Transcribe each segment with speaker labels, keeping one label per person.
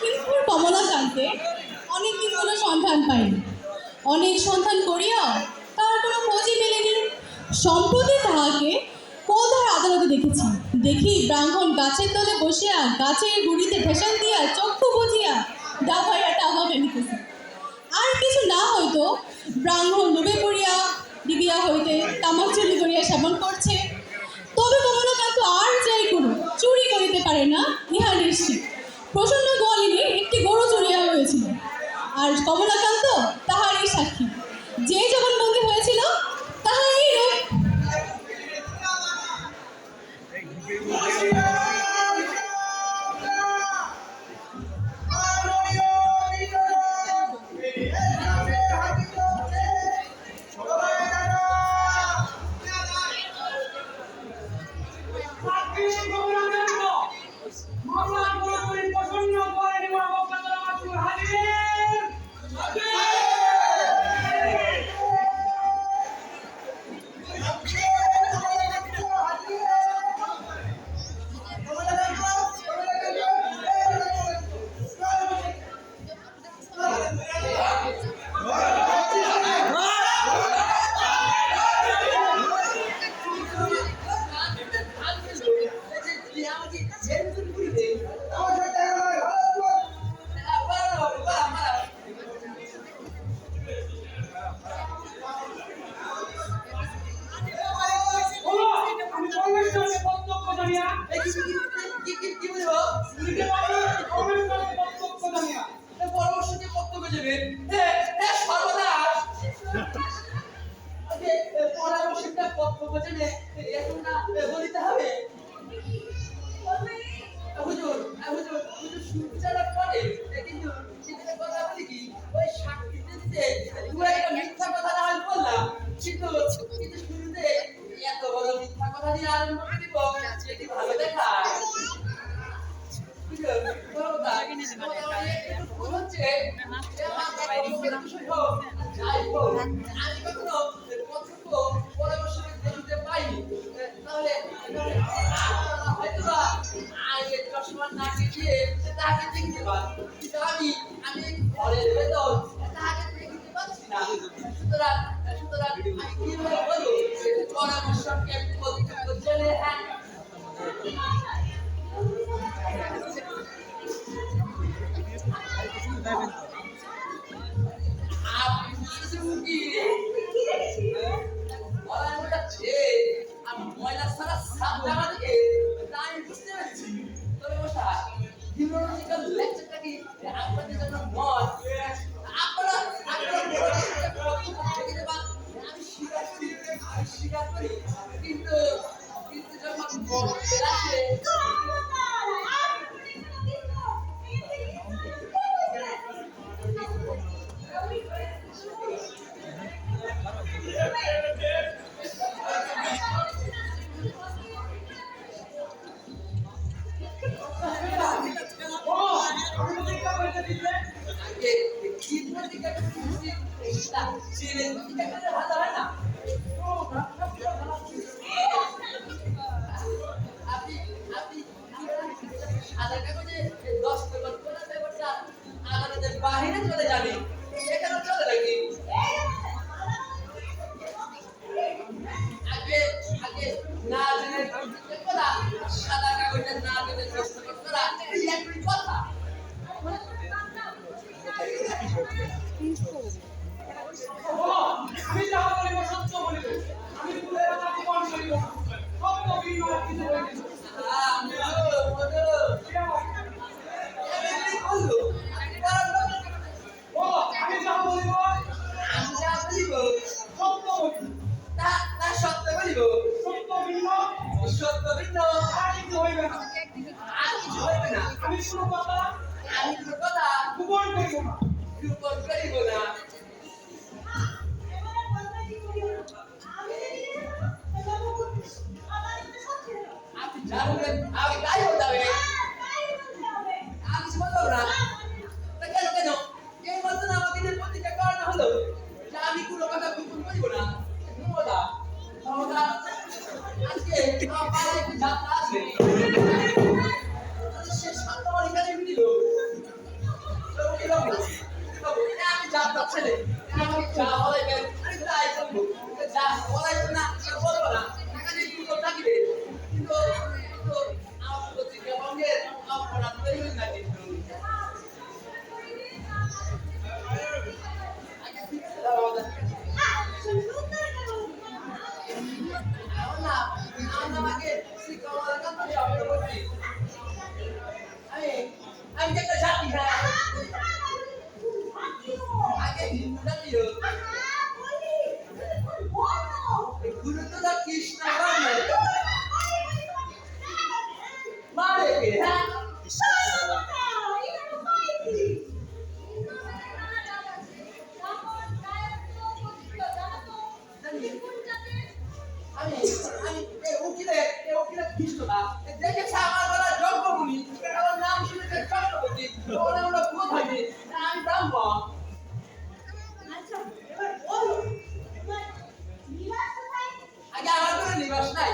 Speaker 1: কিন্তু কমলাকান্তে অনেকদিন কোনো সন্ধান পাইনি। অনেক সন্ধান করিয়া তার কোনো খোঁজই মেলেনি। সম্প্রতি তাহাকে কোথায় আদালতে দেখেছি। দেখি ব্রাহ্মণ গাছের তলে বসিয়া গাছের গুড়িতে ঠেসান দিয়া চক্ষু বুঝিয়া ডাবাইয়া টাকা ফেলিতেছে। আর কিছু না হয়তো ব্রাহ্মণ লোভে পড়িয়া ডিবিয়া হইতে তামাক চুরি করিয়া সেবন করছে। তবে কমলাকান্ত আর যাই করুক চুরি করিতে পারে না, ইহা নিশ্চিত। প্রসন্ন গোয়ালিনীর একটি গরু চুরিয়া হয়েছিল, আর কমলাকান্ত তাহারই সাক্ষী। যে জবানবন্দি হয়েছিল তাহার এই রূপ।
Speaker 2: থেকে হ্যাঁ আমি আমি উকিলে খ্রিস্ট না দেখেছে আমার গলা যজ্ঞমুনি আমার নাম শুনেছে চক্রবর্তী ওরা ওরা কোথায় আমি ব্রাহ্মণ আগে আমার কোনো নিবাস নাই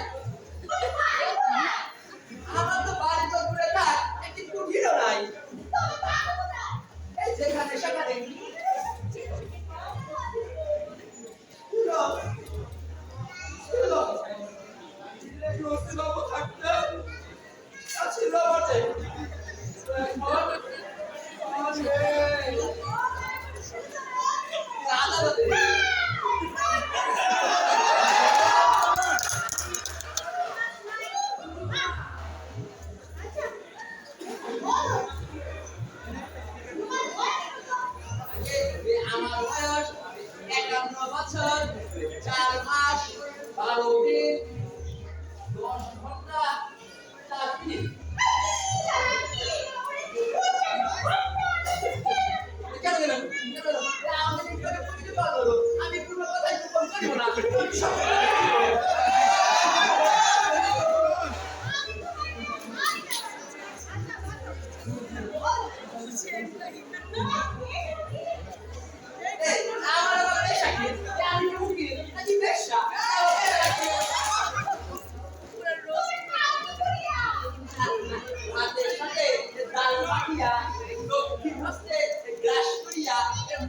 Speaker 2: আমার তো বাড়ি তো দূরে থাক একটি কুঠিরও নাই এই যেখানে সেখানে আমার বয়স 51 বছর 4 মাস 12 দিন 10 ঘন্টা 4 মিনিট কেন কেন আমি পুরো কথাই করিব না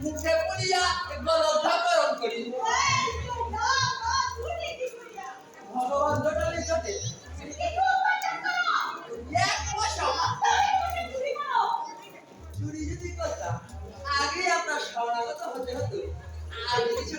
Speaker 2: মুখে পড়িয়া গলধাকরণ করি ভগবান জটালে জটে এক পয়সা চুরি যদি করতাম আগে আপনার শরণাগত হতে হতো আর কিছু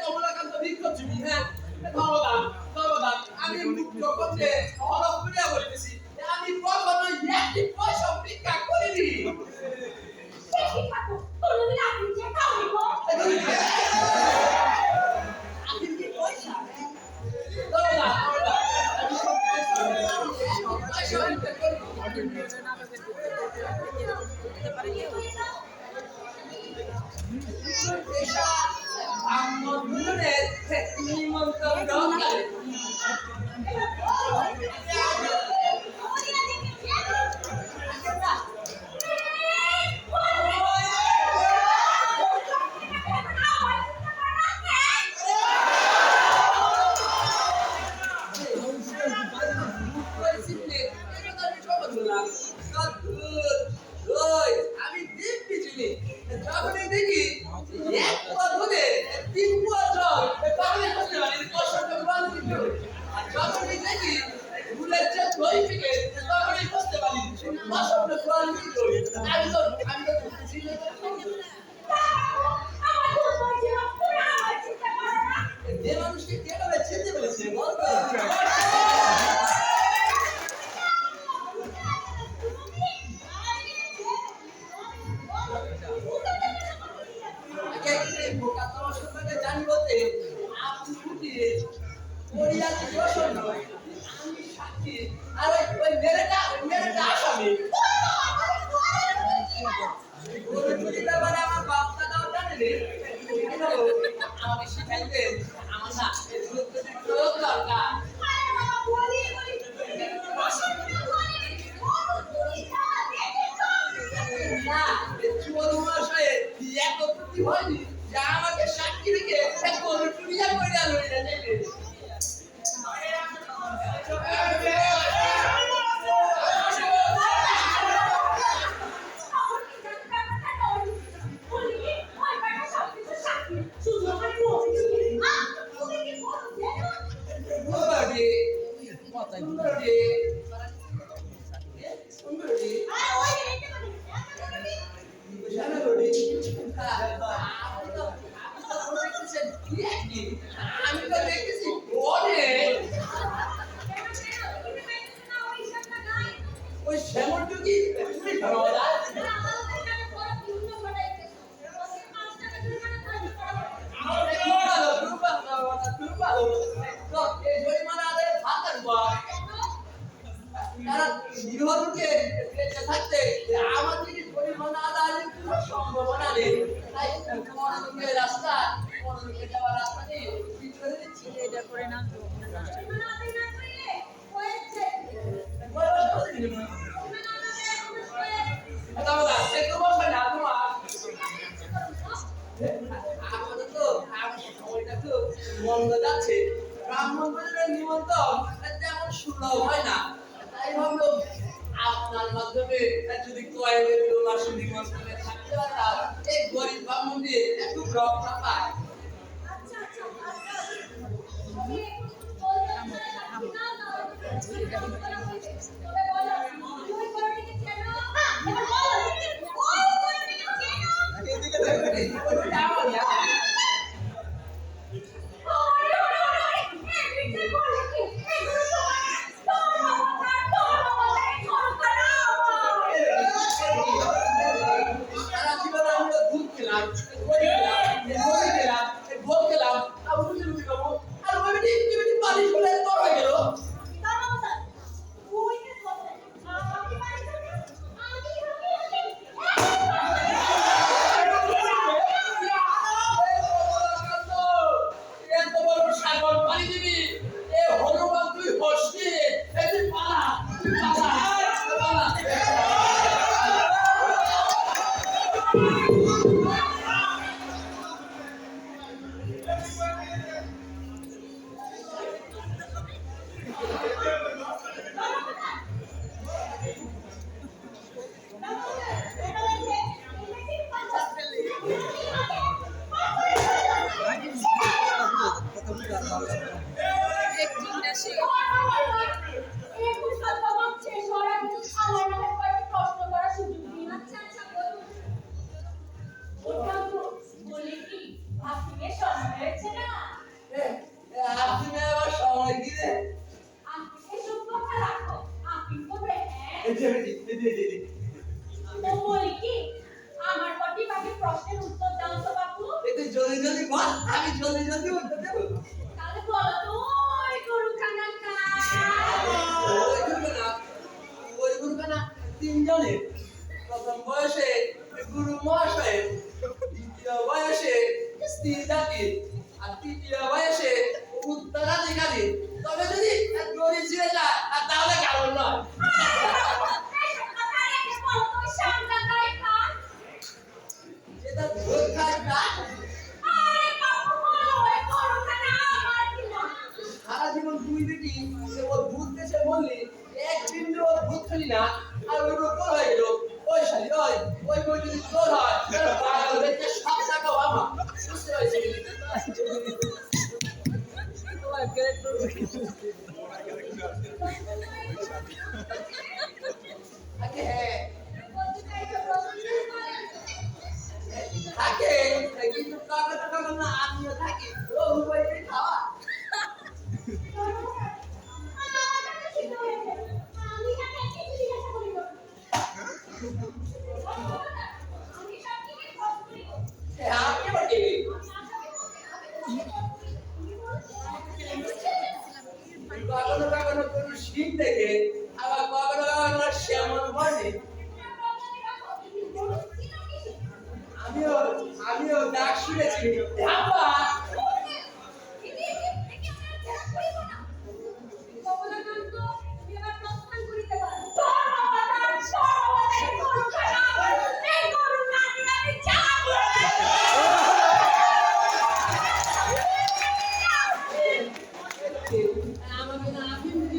Speaker 2: কমলাকান্ত বিক্ষোভ চুরি হ্যাঁ ধর্মদান ধর্মদান আমি মুখ করতে হলফ করিয়া বলিতেছি আমি কখনো একটি পয়সা ভিক্ষা করিনি আমি দিব্যি চিনি যখনই দেখি এক পথে 3 বছর পাগলে করতে পারি কষ্ট বাঁধতে আর যখনই দেখি ভুলের যে দই থেকে তখনই বুঝতে পারি কষ্ট বাঁধতে আমি তো চিনি যে মানুষকে কিভাবে চিনতে পেরেছে বলতো জানি বলতে আপনি ফুটিয়ে পরিয়ার প্রসন্ন আমি সাক্ষী আর ওই মেরেটা আসামি মানে আমার বাপ দাদাও জানেনি আমাকে শিখাইতেন আমার না দরকার না চুয়াল মহাশয়ে এত প্রতি হয়নি যা আমাকে সাক্ষী রেখে এখন টুরিয়া কইরা লইরা যাইবে সুন্দরী সুন্দরী আমি তো দেখতেছি অনেক ওই শ্যামলটুকি তুমি ধরো রাস্তা নেই
Speaker 3: এটা করে না
Speaker 2: মন্দ যাচ্ছে ব্রাহ্মণ বাজারের নিমন্ত্রণ তেমন সুলভ হয় না তাই ভাবলো আপনার মাধ্যমে যদি কয়েক মাস নিমন্ত্রণে থাকতে পারতাম এই গরিব ব্রাহ্মণ দিয়ে একটু রক্ষা পায় সারা জীবন আমরা দুধ খেলাম দই খেলাম ভোগ খেলাম আবার রুটি খাবো আর ওই বেটি পালিশ করে তোর হয়ে গেল এত বড় সাগর পানি দিবি এ হনুমান তুই হসনি তুই পালা তুই পালা আপনি আবার সময় দিলে
Speaker 4: আমার পটি বাকি প্রশ্নের উত্তর দাও তো বাপু
Speaker 2: একটু জলদি জলদি বল আমি জলদি জলদি উত্তর দেবো
Speaker 4: তাহলে বলো তো ওই গরু খানাটা
Speaker 2: ওই গুরুখানা তিনজনের প্রথম বয়সে গুরু মহাশয়ের দ্বিতীয় বয়সে স্ত্রী জাতির আর তৃতীয় বয়সে উত্তরাধিকারী তবে যদি গরিব ছিঁড়ে যায় আর তাহলে কারণ নয় যেটা ভোট খায় না সারা জীবন দুই বেটি ওর ভূত দেশে বললি এক বিন্দু ওর ভূত খেলি না আর ওই রোগ হয়ে গেল ওই শালি ওই বই যদি তোর হয় তাহলে বাঙাল দেখতে সব টাকাও আমার বুঝতে পারছি আগে হ্যাঁ থাকে কিন্তু টাকা টাকা না আমিও থাকি ও উপায় খাওয়া আপনি আবার কে কখনো কখনো কোনো শীত দেখে আবার কখনো কখনো শ্যামল বনে আমিও ডাক শুনেছি ধাপা আমাকে না আপনি